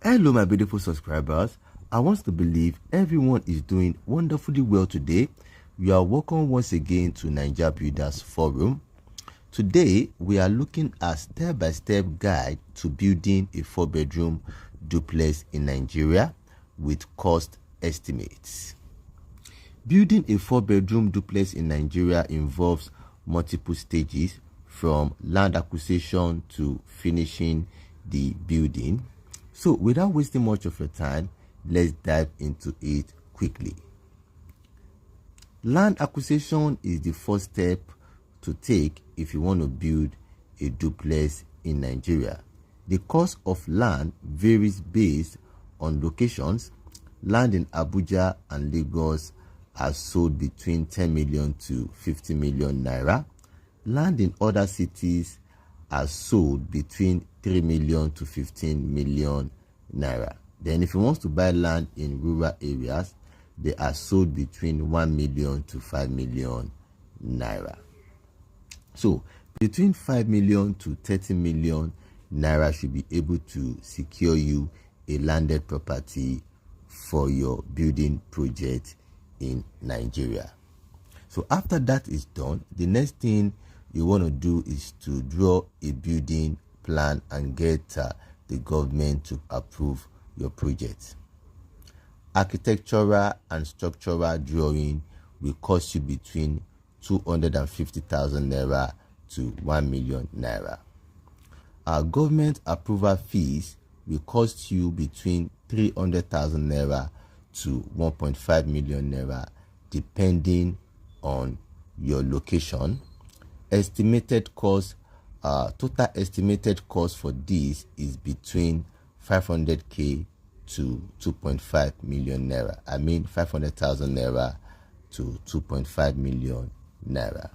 Hello my beautiful subscribers. I want to believe everyone is doing wonderfully well today. You are welcome once again to Naija Builders Forum. Today we are looking at step-by-step guide to building a 4-bedroom duplex in Nigeria with cost estimates. Building a 4-bedroom duplex in Nigeria involves multiple stages from land acquisition to finishing the building. So without wasting much of your time, let's dive into it quickly. Land acquisition is the first step to take if you want to build a duplex in Nigeria. The cost of land varies based on locations. Land in Abuja and Lagos are sold between 10 million to 50 million naira. Land in other cities are sold between 3 million to 15 million naira. Then if you want to buy land in rural areas, they are sold between 1 million to 5 million naira. So between 5 million to 30 million naira should be able to secure you a landed property for your building project in Nigeria. So after that is done, the next thing you want to do is to draw a building plan and get the government to approve your project. Architectural and structural drawing will cost you between 250,000 naira to 1 million naira. Our government approval fees will cost you between 300,000 naira to 1.5 million naira depending on your location. Estimated cost, total estimated cost for this is between 500k to 2.5 million naira. I mean 500,000 naira to 2.5 million naira.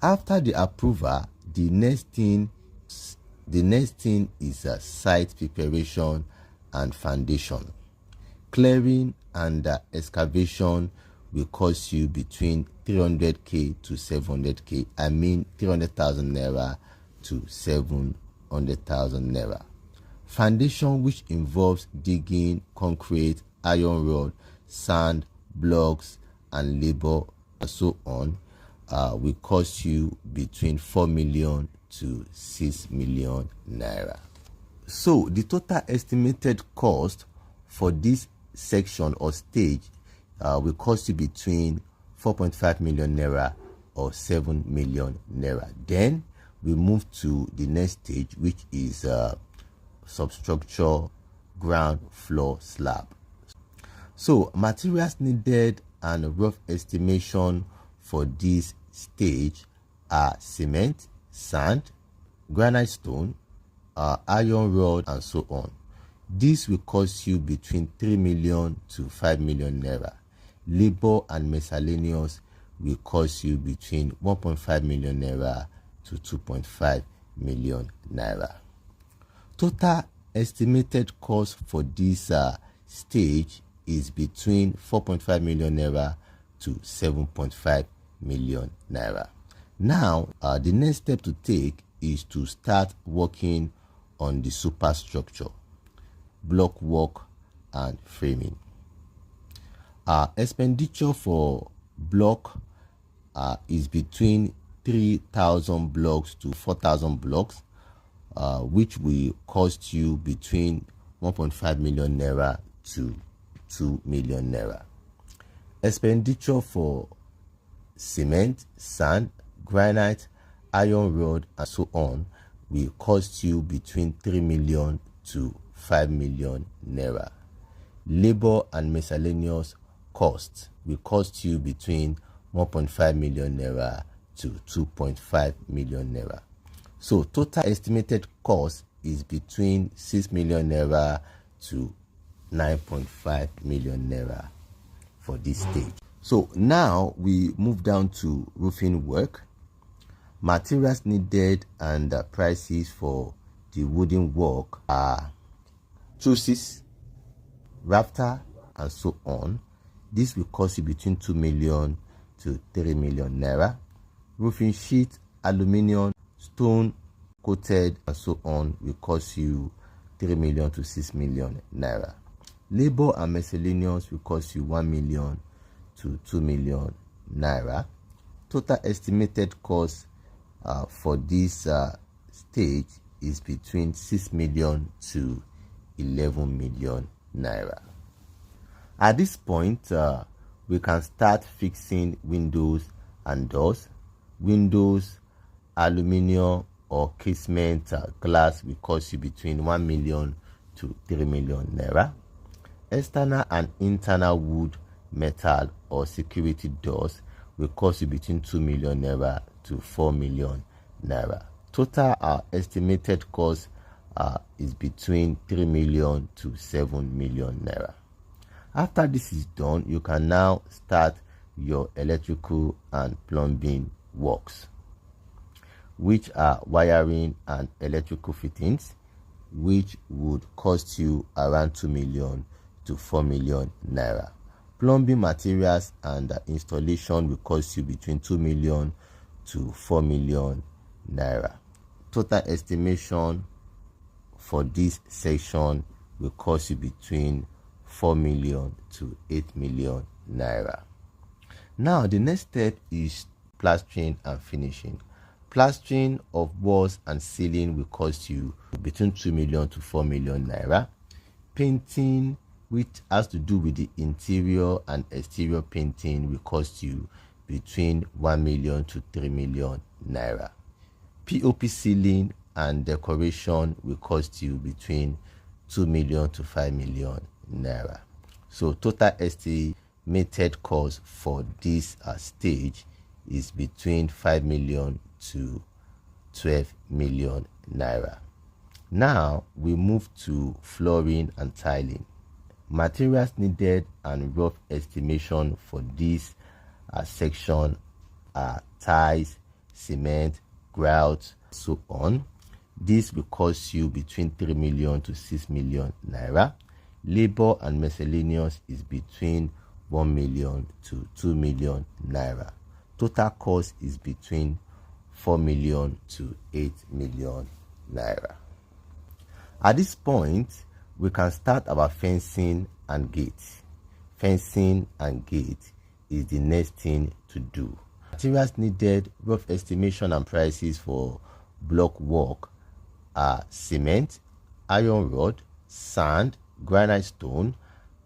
After the approval, the next thing is a site preparation and foundation. Clearing and excavation will cost you between 300k to 700k. I mean 300,000 naira to 700,000 naira. Foundation, which involves digging, concrete, iron rod, sand, blocks, and labor, and so on, will cost you between 4 million to 6 million naira. So the total estimated cost for this section or stage will cost you between 4.5 million naira or 7 million naira. Then we move to the next stage, which is substructure, ground floor slab. So materials needed and rough estimation for this stage are cement, sand, granite stone, iron rod, and so on. This will cost you between 3 million to 5 million naira. Labor and miscellaneous will cost you between 1.5 million naira to 2.5 million naira. Total estimated cost for this stage is between 4.5 million naira to 7.5 million naira. Now, the next step to take is to start working on the superstructure, block work, and framing. Expenditure for block is between 3,000 blocks to 4,000 blocks, which will cost you between 1.5 million naira to 2 million naira. Expenditure for cement, sand, granite, iron rod, and so on will cost you between 3 million to 5 million naira. Labor and miscellaneous costs will cost you between 1.5 million naira to 2.5 million naira. So total estimated cost is between 6 million naira to 9.5 million naira for this stage. So now we move down to roofing work. Materials needed and prices for the wooden work are trusses, rafter, and so on. This will cost you between 2 million to 3 million naira. Roofing sheet, aluminium, stone coated, and so on will cost you 3 million to 6 million naira. Labour and miscellaneous will cost you 1 million to 2 million naira. Total estimated cost for this stage is between 6 million to 11 million naira. At this point, we can start fixing windows and doors. Windows, aluminium or casement glass will cost you between 1 million to 3 million naira. External and internal wood, metal or security doors will cost you between 2 million naira to 4 million naira. Total estimated cost is between 3 million to 7 million naira. After this is done, you can now start your electrical and plumbing works, which are wiring and electrical fittings, which would cost you around 2 million to 4 million naira. Plumbing materials and installation will cost you between 2 million to 4 million naira. Total estimation for this section will cost you between 4 million to 8 million naira. Now the next step is plastering and finishing. Plastering of walls and ceiling will cost you between 2 million to 4 million naira. Painting, which has to do with the interior and exterior painting, will cost you between 1 million to 3 million naira. POP ceiling and decoration will cost you between 2 million to 5 million naira. So total estimated cost for this stage is between 5 million to 12 million naira. Now we move to flooring and tiling. Materials needed and rough estimation for this section are tiles, cement, grout, so on. This will cost you between 3 million to 6 million naira. Labour and miscellaneous is between 1 million to 2 million naira. Total cost is between 4 million to 8 million naira. At this point, we can start our fencing and gate. Fencing and gate is the next thing to do. Materials needed, rough estimation and prices for block work are cement, iron rod, sand, granite stone,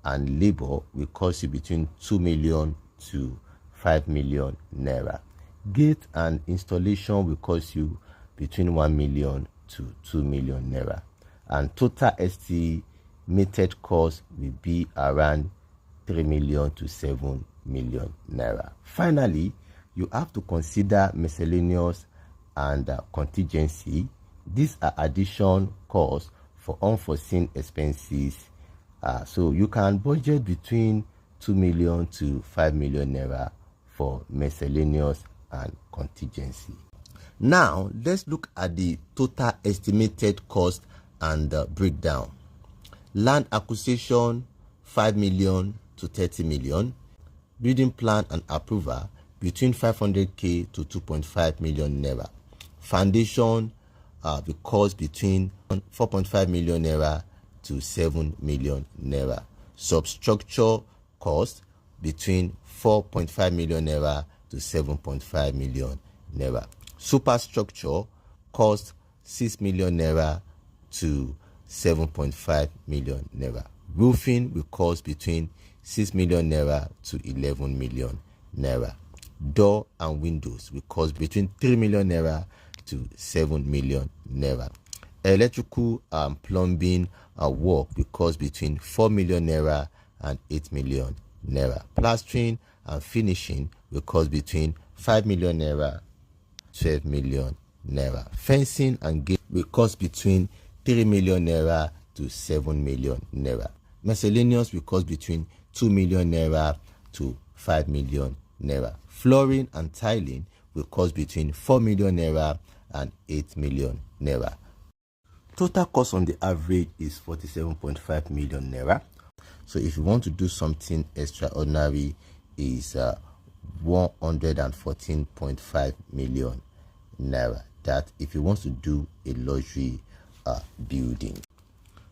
and labor will cost you between 2 million to 5 million naira. Gate and installation will cost you between 1 million to 2 million naira. And total estimated cost will be around 3 million to 7 million naira. Finally, you have to consider miscellaneous and contingency. These are addition costs for unforeseen expenses. So you can budget between 2 million to 5 million naira for miscellaneous and contingency. Now let's look at the total estimated cost and breakdown. Land acquisition 5 million to 30 million. Building plan and approval between 500k to 2.5 million naira. Foundation will cost between 4.5 million naira to 7 million naira. Substructure cost between 4.5 million naira to 7.5 million naira. Superstructure cost 6 million naira to 7.5 million naira. Roofing will cost between 6 million naira to 11 million naira. Door and windows will cost between 3 million naira to 7 million naira. Electrical and plumbing work will cost between 4 million naira and 8 million naira. Plastering and finishing will cost between 5 million naira 12 million naira. Fencing and gate will cost between 3 million naira to 7 million naira. Miscellaneous will cost between 2 million naira to 5 million naira. Flooring and tiling will cost between 4 million naira and 8 million naira. Total cost on the average is 47.5 million naira. So if you want to do something extraordinary, is 114.5 million naira. That if you want to do a luxury building.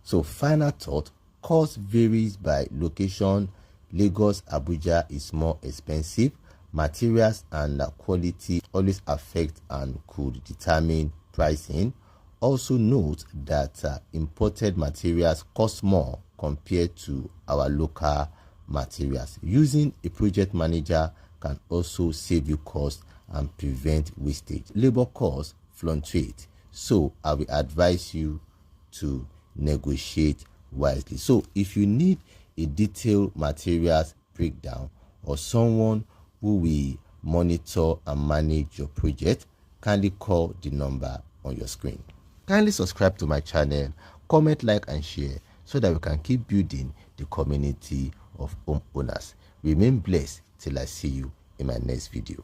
So final thought, cost varies by location. Lagos, Abuja is more expensive. Materials and quality always affect and could determine pricing. Also note that imported materials cost more compared to our local materials. Using a project manager can also save you cost and prevent wastage. Labor costs fluctuate, so I will advise you to negotiate wisely. So if you need a detailed materials breakdown or someone who will monitor and manage your project, kindly call the number on your screen. Kindly subscribe to my channel, comment, like and share so that we can keep building the community of homeowners. Remain blessed till I see you in my next video.